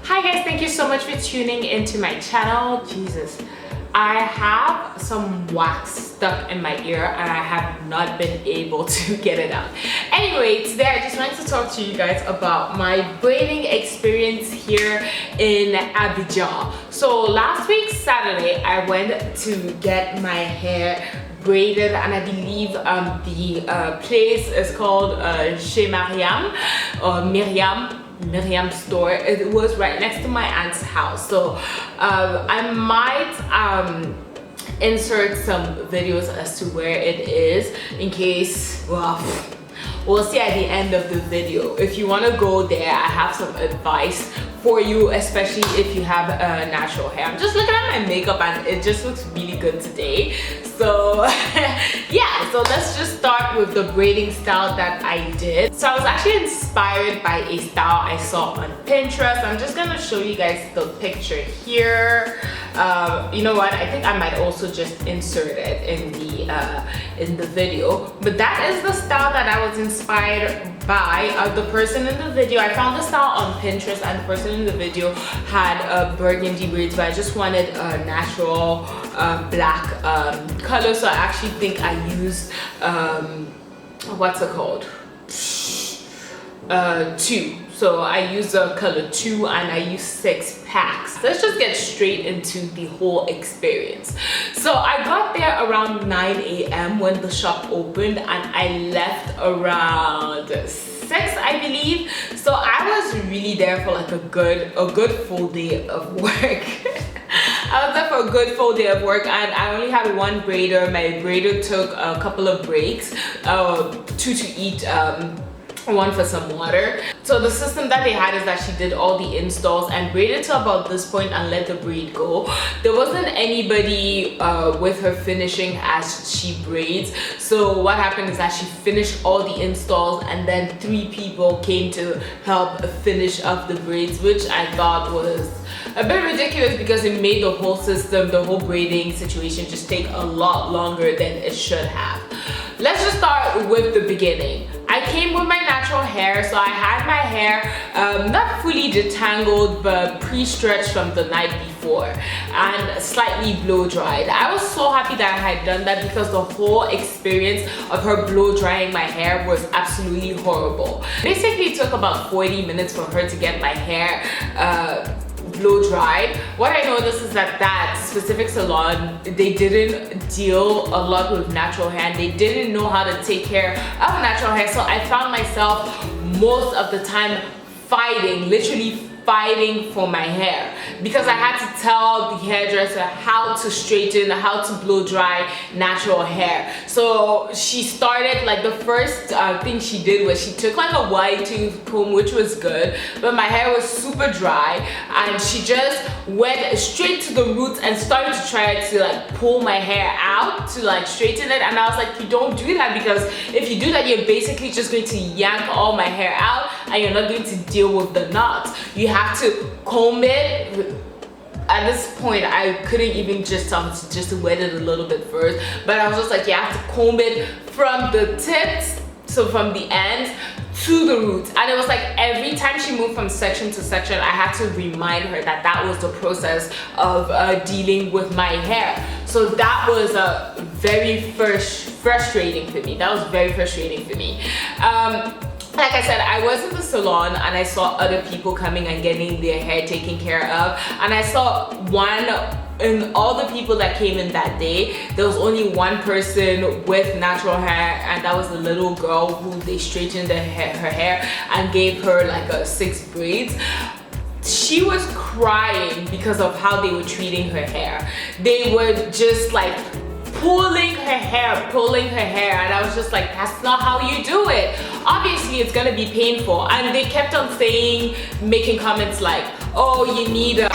Hi guys, thank you so much for tuning into my channel. Jesus, I have some wax stuck in my ear and I have not been able to get it out. Anyway, today I just wanted to talk to you guys about my braiding experience here in Abidjan. So last week Saturday I went to get my hair braided, and I believe the place is called Chez Mariam or Miriam store. It was right next to my aunt's house, so I might insert some videos as to where it is in case, well, we'll see at the end of the video. If you want to go there, I have some advice for you, especially if you have natural hair. I'm just looking at my makeup and it just looks really good today. So yeah, so let's just start with the braiding style that I did. So I was actually inspired by a style I saw on Pinterest. I'm just gonna show you guys the picture here. You know what, I think I might also just insert it in the video, but that is the style that I was inspired by. The person in the video, I found the style on Pinterest, and the person in the video had burgundy braids, but I just wanted a natural black color, so I actually think I used what's it called, 2. So I use the color 2 and I use 6 packs. Let's just get straight into the whole experience. So I got there around 9 a.m. when the shop opened, and I left around 6, I believe. So I was really there for like a good full day of work. I was there for a good full day of work, and I only had one braider. My braider took a couple of breaks, 2 to eat, 1 for some water. So the system that they had is that she did all the installs and braided to about this point and let the braid go. There wasn't anybody with her finishing as she braids. So what happened is that she finished all the installs, and then 3 people came to help finish up the braids, which I thought was a bit ridiculous because it made the whole system, the whole braiding situation, just take a lot longer than it should have. Let's just start with the beginning. I came with my natural hair, so I had my hair not fully detangled but pre-stretched from the night before and slightly blow dried. I was so happy that I had done that because the whole experience of her blow drying my hair was absolutely horrible. Basically, it took about 40 minutes for her to get my hair blow dried. What I noticed is that specific salon, they didn't deal a lot with natural hair, and they didn't know how to take care of natural hair. So I found myself most of the time literally fighting for my hair, because I had to tell the hairdresser how to straighten, how to blow dry natural hair. So she started, like, the first thing she did was she took like a wide tooth comb, which was good, but my hair was super dry, and she just went straight to the roots and started to try to like pull my hair out to like straighten it. And I was like, you don't do that, because if you do that, you're basically just going to yank all my hair out and you're not going to deal with the knots. You have to comb it. At this point, I couldn't even just wet it a little bit first, but I was just like, you have to comb it from the tips, so from the ends to the roots. And it was like every time she moved from section to section, I had to remind her that that was the process of dealing with my hair. So that was very frustrating for me. That was very frustrating for me. Like I said, I was in the salon and I saw other people coming and getting their hair taken care of, and I saw in all the people that came in that day, there was only one person with natural hair, and that was the little girl who they straightened her hair and gave her like 6 braids. She was crying because of how they were treating her hair. They were just like pulling her hair, and I was just like, that's not how you do it. Obviously it's gonna be painful. And they kept on making comments like, oh, you need a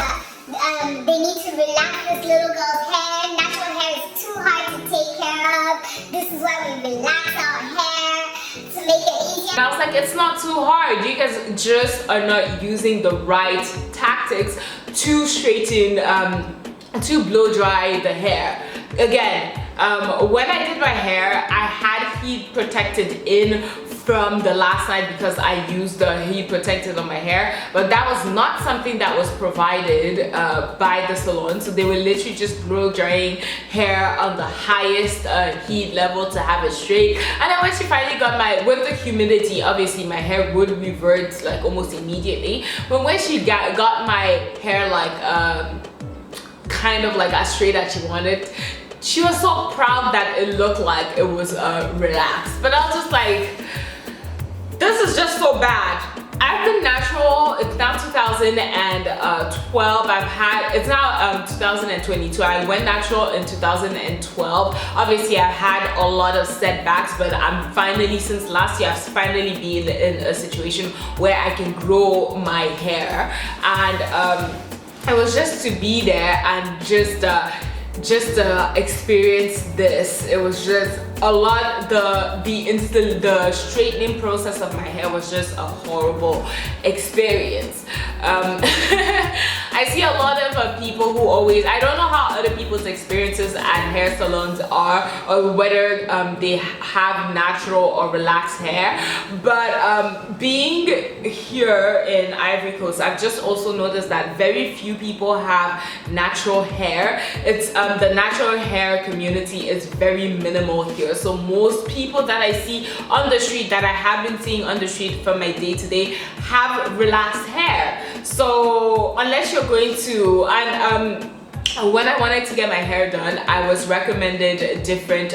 they need to relax this little girl's hair. Natural hair is too hard to take care of. This is why we relax our hair to make it easier. And I was like, it's not too hard. You guys just are not using the right tactics to straighten, to blow dry the hair. Again, when I did my hair, I had heat protected in from the last night because I used the heat protectant on my hair, but that was not something that was provided by the salon. So they were literally just blow drying hair on the highest heat level to have it straight. And then when she finally got with the humidity, obviously my hair would revert like almost immediately, but when she got my hair like kind of like as straight as she wanted, she was so proud that it looked like it was relaxed. But I was just like, this is just so bad. I've been natural, it's now 2012, it's now 2022. I went natural in 2012. Obviously I've had a lot of setbacks, but I'm finally, since last year, I've finally been in a situation where I can grow my hair. And it was just to be there and just experience this. It was just a lot. The straightening process of my hair was just a horrible experience. I see a lot of people who always, I don't know how other people's experiences at hair salons are, or whether they have natural or relaxed hair, but being here in Ivory Coast, I've just also noticed that very few people have natural hair. It's the natural hair community is very minimal here. So most people that I see on the street, that I have been seeing on the street from my day-to-day, have relaxed hair. So unless you're going to, and when I wanted to get my hair done, I was recommended different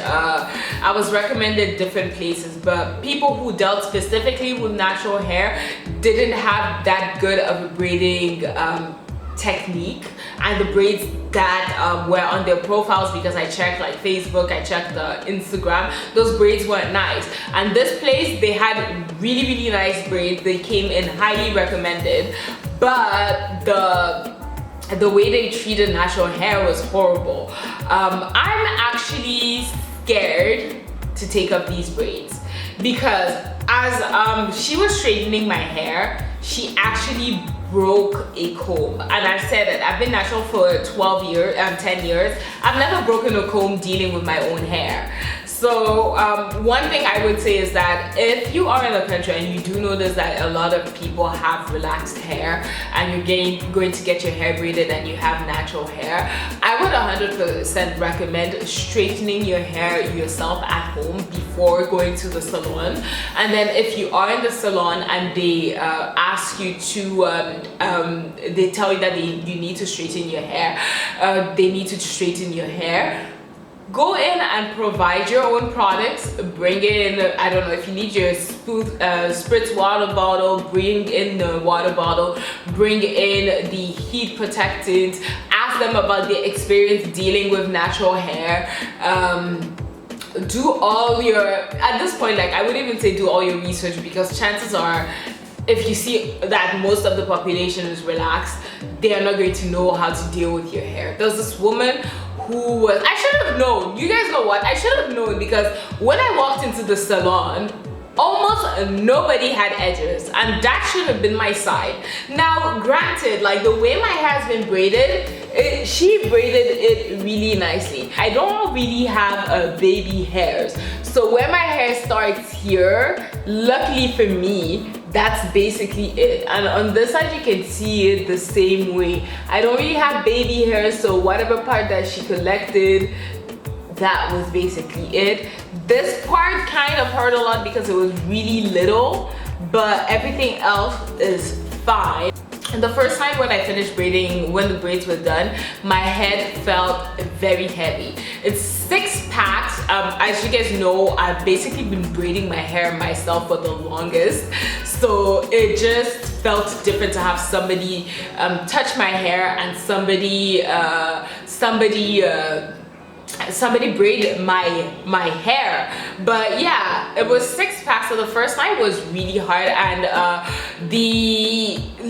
places, but people who dealt specifically with natural hair didn't have that good of a braiding technique, and the braids that were on their profiles, because I checked like Facebook, I checked Instagram, those braids weren't nice. And this place, they had really nice braids. They came in highly recommended, but the way they treated natural hair was horrible. I'm actually scared to take up these braids because as she was straightening my hair, she actually broke a comb. And I've said it, I've been natural for 10 years. I've never broken a comb dealing with my own hair. So one thing I would say is that if you are in the country and you do notice that a lot of people have relaxed hair and you're going to get your hair braided and you have natural hair, I would 100% recommend straightening your hair yourself at home before going to the salon. And then if you are in the salon and they ask you to, they tell you that you need to straighten your hair, go in and provide your own products. Bring in, I don't know, if you need your spritz water bottle, bring in the water bottle, bring in the heat protectant, ask them about their experience dealing with natural hair. Do all your, at this point, like I would even say do all your research, because chances are, if you see that most of the population is relaxed, they are not going to know how to deal with your hair. There's this woman who was, I should have known, you guys know what, I should have known, because when I walked into the salon, almost nobody had edges, and that should have been my side. Now granted, like the way my hair has been braided, she braided it really nicely. I don't really have baby hairs, so where my hair starts here, luckily for me, that's basically it. And on this side you can see it the same way. I don't really have baby hair, so whatever part that she collected, that was basically it. This part kind of hurt a lot because it was really little, but everything else is fine. And the first time when I finished braiding, when the braids were done, my head felt very heavy. It's 6 packs. As you guys know, I've basically been braiding my hair myself for the longest, so it just felt different to have somebody touch my hair and somebody braided my hair. But yeah, it was 6 packs, so the first night was really hard. And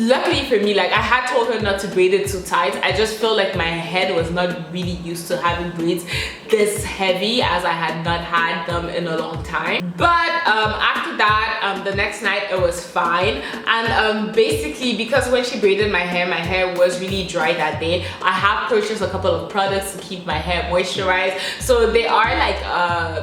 luckily for me, like I had told her not to braid it too tight. I just feel like my head was not really used to having braids this heavy, as I had not had them in a long time. But after that, the next night it was fine. And basically, because when she braided my hair was really dry that day, I have purchased a couple of products to keep my hair moisturized. So they are like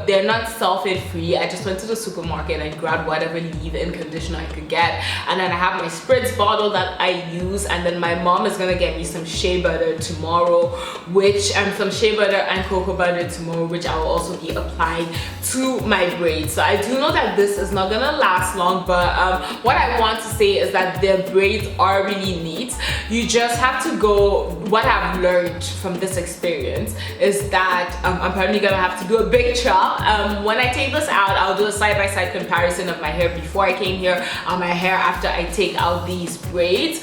they're not sulfate free. I just want went to the supermarket and grabbed whatever leave-in conditioner I could get, and then I have my spritz bottle that I use, and then my mom is gonna get me some shea butter tomorrow, which some shea butter and cocoa butter tomorrow, which I will also be applying to my braids. So I do know that this is not gonna last long, but what I want to say is that their braids are really neat. You just have to go. What I've learned from this experience is that I'm probably gonna have to do a big trial. When I take this out, I'll do a side-by-side comparison of my hair before I came here and my hair after I take out these braids.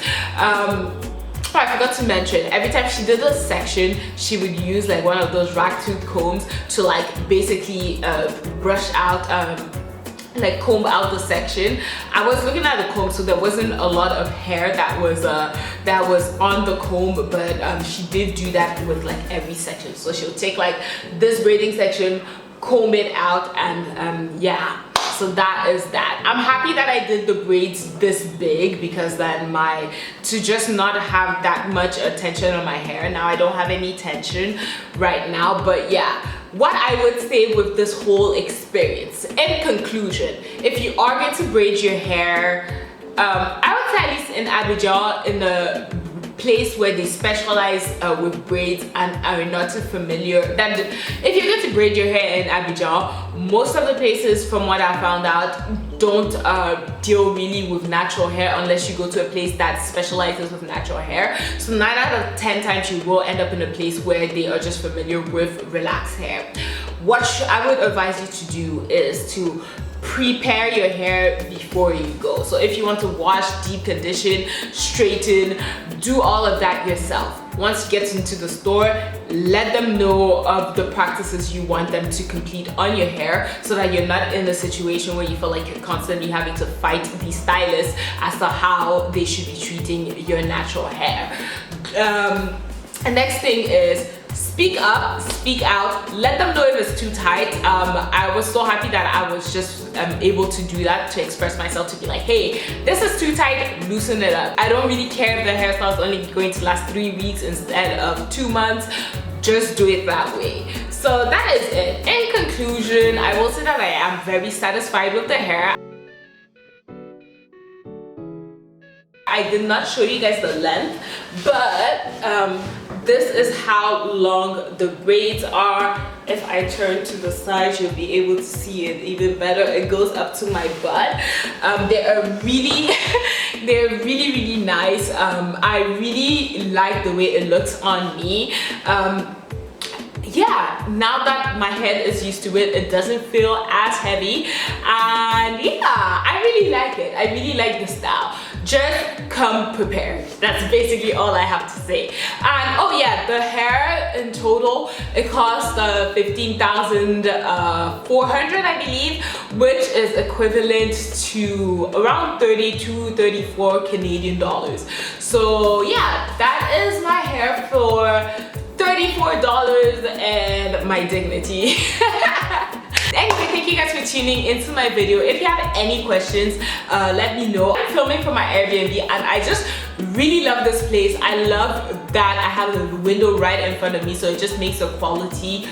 I forgot to mention, every time she did a section, she would use like one of those rack tooth combs to like basically brush out like comb out the section. I was looking at the comb, so there wasn't a lot of hair that was on the comb, but she did do that with like every section. So she'll take like this braiding section, comb it out, and yeah. So that is that. I'm happy that I did the braids this big, because then to just not have that much attention on my hair. Now I don't have any tension right now, but yeah. What I would say with this whole experience, in conclusion, if you are going to braid your hair, I would say at least in Abidjan, in the place where they specialize with braids and are not too familiar, that if you're going to braid your hair in Abidjan, most of the places, from what I found out, don't deal really with natural hair unless you go to a place that specializes with natural hair. So 9 out of 10 times you will end up in a place where they are just familiar with relaxed hair. What I would advise you to do is to prepare your hair before you go. So if you want to wash, deep condition, straighten, do all of that yourself. Once you get into the store, let them know of the practices you want them to complete on your hair, so that you're not in a situation where you feel like you're constantly having to fight the stylist as to how they should be treating your natural hair. The next thing is, speak up, speak out, let them know if it's too tight. I was so happy that I was just able to do that, to express myself, to be like, hey, this is too tight, loosen it up. I don't really care if the hairstyle is only going to last 3 weeks instead of 2 months. Just do it that way. So that is it. In conclusion, I will say that I am very satisfied with the hair. I did not show you guys the length, but this is how long the braids are. If I turn to the side, you'll be able to see it even better. It goes up to my butt. They are really, they're really nice. I really like the way it looks on me. Yeah, now that my head is used to it, it doesn't feel as heavy, and yeah, I really like it. I really like the style. Just come prepared. That's basically all I have to say. And oh yeah, the hair in total, it cost 15,400, I believe, which is equivalent to around 32, 34 Canadian dollars. So yeah, that is my hair for $34 and my dignity. Anyway, thank you guys for tuning into my video. If you have any questions, let me know. I'm filming from my Airbnb and I just really love this place. I love that I have the window right in front of me, so it just makes the quality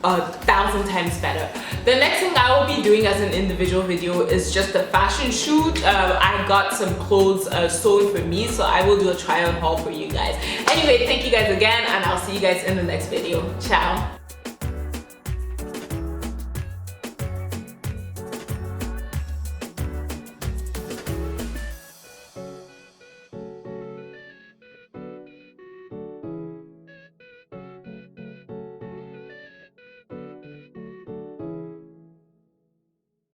1,000 times better. The next thing I will be doing as an individual video is just a fashion shoot. I got some clothes sewn for me, so I will do a try on haul for you guys. Anyway, thank you guys again, and I'll see you guys in the next video. Ciao.